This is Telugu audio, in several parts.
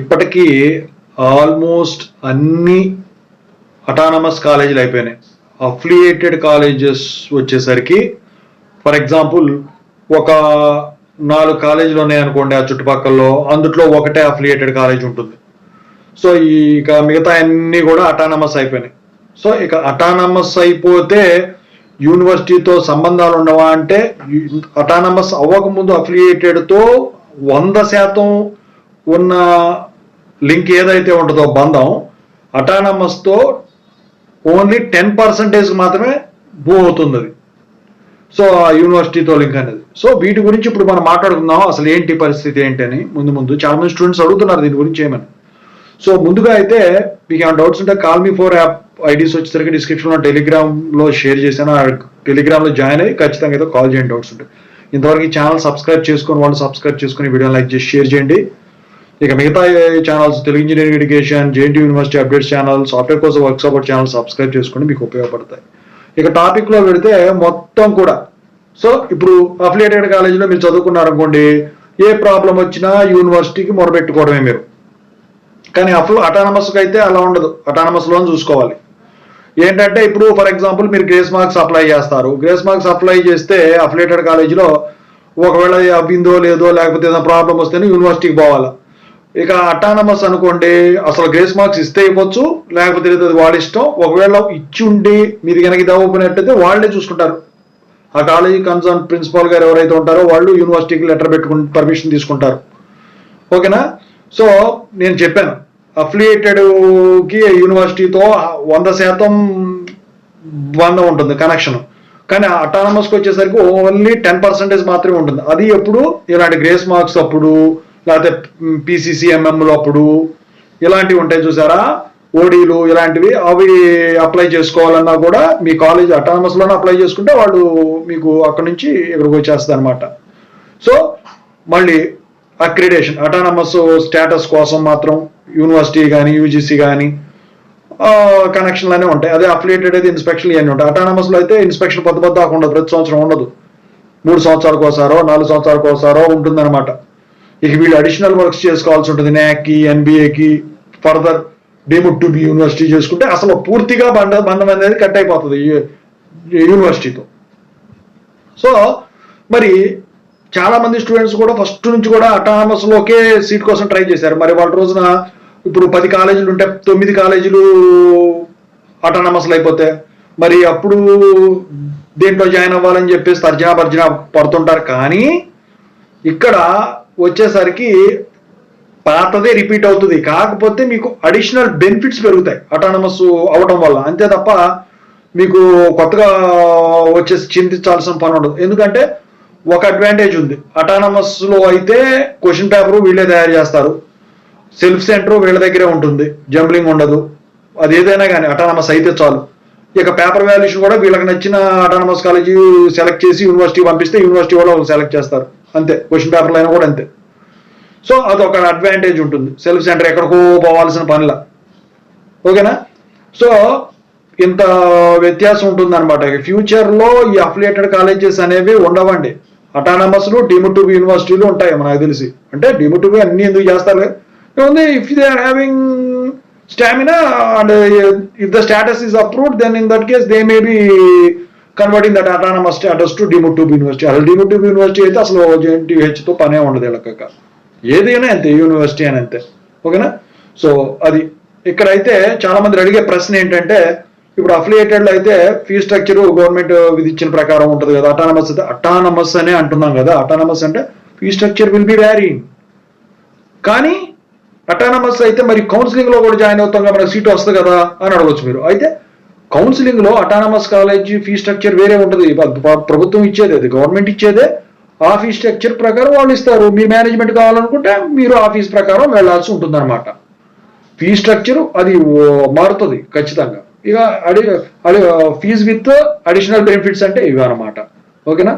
ఇప్పటికీ ఆల్మోస్ట్ అన్ని అటానమస్ కాలేజీలు అయిపోయినాయి. అఫిలియేటెడ్ కాలేజెస్ వచ్చేసరికి ఫర్ ఎగ్జాంపుల్ ఒక 4 కాలేజీలు ఉన్నాయనుకోండి ఆ చుట్టుపక్కలలో, అందుట్లో ఒకటే అఫిలియేటెడ్ కాలేజ్ ఉంటుంది. సో ఇక మిగతా అన్నీ కూడా అటానమస్ అయిపోయినాయి. సో ఇక అటానమస్ అయిపోతే యూనివర్సిటీతో సంబంధాలు ఉండవా అంటే, అటానమస్ అవ్వకముందు అఫిలియేటెడ్తో 100% ఉన్న లింక్ ఏదైతే ఉంటుందో బంధం, అటానమస్తో ఓన్లీ 10% మాత్రమే మూవ్ అవుతుంది అది. సో ఆ యూనివర్సిటీతో లింక్ అనేది. సో వీటి గురించి ఇప్పుడు మనం మాట్లాడుకుందాం, అసలు ఏంటి పరిస్థితి ఏంటి అని. ముందు చాలా మంది స్టూడెంట్స్ అడుగుతున్నారు దీని గురించి ఏమని. సో ముందుగా అయితే మీకు ఏమైనా డౌట్స్ ఉంటే కాల్ మీ 4 యాప్ ఐడీస్ వచ్చేసరికి డిస్క్రిప్షన్లో టెలిగ్రామ్లో షేర్ చేశాను. ఆ టెలిగ్రామ్లో జాయిన్ అయ్యి ఖచ్చితంగా అయితే కాల్ చేయండి డౌట్స్ ఉంటే. ఇంతవరకు ఈ ఛానల్ సబ్స్క్రైబ్ చేసుకుని వాళ్ళు సబ్స్క్రైబ్ చేసుకుని వీడియో లైక్ చేసి షేర్ చేయండి. ఇక మిగతా channels Telugu engineering education, JNT university updates channel, software కోసం వర్క్ సపోర్ట్ ఛానల్ సబ్స్క్రైబ్ చేసుకుని మీకు ఉపయోగపడతాయి. ఇక టాపిక్లో పెడితే మొత్తం కూడా, సో ఇప్పుడు అఫిలియేటెడ్ కాలేజీలో మీరు చదువుకున్నారనుకోండి, ఏ ప్రాబ్లం వచ్చినా యూనివర్సిటీకి మొరబెట్టుకోవడమే మీరు. కానీ అటానమస్కి అయితే అలా ఉండదు. అటానమస్లో చూసుకోవాలి. ఏంటంటే ఇప్పుడు ఫర్ ఎగ్జాంపుల్ మీరు గ్రేస్ మార్క్స్ అప్లై చేస్తారు. గ్రేస్ మార్క్స్ అప్లై చేస్తే అఫిలియేటెడ్ కాలేజీలో ఒకవేళ అవ్విందో లేదో లేకపోతే ఏదైనా ప్రాబ్లం వస్తేనే యూనివర్సిటీకి పోవాలి. ఇక అటానమస్ అనుకోండి, అసలు గ్రేస్ మార్క్స్ ఇస్తే ఇవ్వచ్చు, లేకపోతే అది వాళ్ళ ఇష్టం. ఒకవేళ ఇచ్చి ఉండి మీరు కనుక ఇది అవ్వకపోయినట్టయితే వాళ్ళే చూసుకుంటారు. ఆ కాలేజీ కన్సర్న్ ప్రిన్సిపాల్ గారు ఎవరైతే ఉంటారో వాళ్ళు యూనివర్సిటీకి లెటర్ పెట్టుకుని పర్మిషన్ తీసుకుంటారు. ఓకేనా? సో నేను చెప్పాను, అఫిలియేటెడ్కి యూనివర్సిటీతో 100% బంధం ఉంటుంది, కనెక్షన్. కానీ అటానమస్కి వచ్చేసరికి ఓన్లీ 10% మాత్రమే ఉంటుంది. అది ఎప్పుడు ఇలాంటి గ్రేస్ మార్క్స్ అప్పుడు, లేకపోతే PCCMMలు అప్పుడు, ఇలాంటివి ఉంటాయి చూసారా, ఓడీలు ఇలాంటివి, అవి అప్లై చేసుకోవాలన్నా కూడా మీ కాలేజ్ అటానమస్లోనే అప్లై చేసుకుంటే వాళ్ళు మీకు అక్కడి నుంచి ఇక్కడికి వచ్చేస్తుంది అనమాట. సో మళ్ళీ అక్రిడేషన్ అటానమస్ స్టేటస్ కోసం మాత్రం యూనివర్సిటీ కానీ యూజీసీ కానీ కనెక్షన్లు ఉంటాయి. అదే అఫిలియేటెడ్ అయితే ఇన్స్పెక్షన్లు ఇవన్నీ ఉంటాయి. అటానమస్లో అయితే ఇన్స్పెక్షన్ పొద్దుపద్దాక ఉండదు, ప్రతి సంవత్సరం ఉండదు, 3 సంవత్సరాలకు ఒకసారో 4 సంవత్సరాలకు ఒకసారో ఉంటుందన్నమాట. ఇక వీళ్ళు అడిషనల్ వర్క్స్ చేసుకోవాల్సి ఉంటుంది, NAACకి NBA కి, further deemed to be university చేసుకుంటే అసలు పూర్తిగా బంధం అనేది కట్ అయిపోతుంది యూనివర్సిటీతో. సో మరి చాలా మంది స్టూడెంట్స్ కూడా ఫస్ట్ నుంచి కూడా అటానమస్లోకే సీట్ కోసం ట్రై చేశారు. మరి వాళ్ళ రోజున ఇప్పుడు 10 కాలేజీలు ఉంటే 9 కాలేజీలు అటానమస్లు అయిపోతే మరి అప్పుడు దేంట్లో జాయిన్ అవ్వాలని చెప్పేసి తర్జన పడుతుంటారు. కానీ ఇక్కడ వచ్చేసరికి పాతదే రిపీట్ అవుతుంది, కాకపోతే మీకు అడిషనల్ బెనిఫిట్స్ పెరుగుతాయి అటానమస్ అవడం వల్ల. అంతే తప్ప మీకు కొత్తగా వచ్చేసి చింతించాల్సిన పని ఉండదు. ఎందుకంటే ఒక అడ్వాంటేజ్ ఉంది, అటానమస్లో అయితే క్వశ్చన్ పేపరు వీళ్ళే తయారు చేస్తారు, సెల్ఫ్ సెంటర్ వీళ్ళ దగ్గరే ఉంటుంది, జంబ్లింగ్ ఉండదు. అది ఏదైనా కానీ అటానమస్ అయితే చాలు. ఇక పేపర్ వాల్యుయేషన్ కూడా వీళ్ళకి నచ్చిన అటానమస్ కాలేజీ సెలెక్ట్ చేసి యూనివర్సిటీ పంపిస్తే యూనివర్సిటీ కూడా వాళ్ళు సెలెక్ట్ చేస్తారు, అంతే. క్వశ్చన్ పేపర్లు అయినా కూడా అంతే. సో అదొక అడ్వాంటేజ్ ఉంటుంది, సెల్ఫ్ సెంటర్ ఎక్కడికో పోవాల్సిన పనిలా. ఓకేనా? సో ఇంత వ్యత్యాసం ఉంటుంది అనమాట. ఫ్యూచర్లో ఈ అఫిలియేటెడ్ కాలేజెస్ అనేవి ఉండవండి. అటానమస్లు డీమ్డ్ టు బి యూనివర్సిటీలు ఉంటాయి మనకు తెలిసి. అంటే డీమ్డ్ టు బి అన్ని ఎందుకు చేస్తారు, if they are having stamina and if the status is approved, then in that case they may be converting that autonomous status to deemed to be university. అసలు డీమ్డ్ టు బి యూనివర్సిటీ అయితే అసలు JNTUHతో పనే ఉండదు వీళ్ళక, ఏదైనా అంతే, యూనివర్సిటీ అని అంతే. ఓకేనా? సో అది ఇక్కడైతే చాలా మంది అడిగే ప్రశ్న ఏంటంటే, ఇప్పుడు అఫిలియేటెడ్లో అయితే ఫీ స్ట్రక్చర్ గవర్నమెంట్ విధించిన ప్రకారం ఉంటుంది కదా, అటానమస్ అయితే అటానమస్ అనే అంటున్నాం కదా. అటానమస్ అంటే fee structure will be varying. కానీ అటానమస్ అయితే మరి కౌన్సిలింగ్లో కూడా జాయిన్ అవుతాం కదా, మనకు సీట్ వస్తుంది కదా అని అడగవచ్చు మీరు. అయితే కౌన్సిలింగ్లో అటానమస్ కాలేజీ ఫీ స్ట్రక్చర్ వేరే ఉంటుంది, ప్రభుత్వం ఇచ్చేదే, అది గవర్నమెంట్ ఇచ్చేదే. ఆ ఫీ స్ట్రక్చర్ ప్రకారం వాళ్ళు ఇస్తారు. మీరు మేనేజ్మెంట్ కావాలనుకుంటే మీరు ఆ ఫీజు ప్రకారం వెళ్లాల్సి ఉంటుంది అనమాట. ఫీ స్ట్రక్చర్ అది మారుతుంది ఖచ్చితంగా. ఇక ఫీజు విత్ అడిషనల్ బెనిఫిట్స్ అంటే ఇవి అనమాట. ఓకేనా?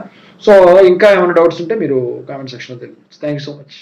సో ఇంకా ఏమైనా డౌట్స్ ఉంటే మీరు కామెంట్ సెక్షన్లో తెలియదు. Thank you so much.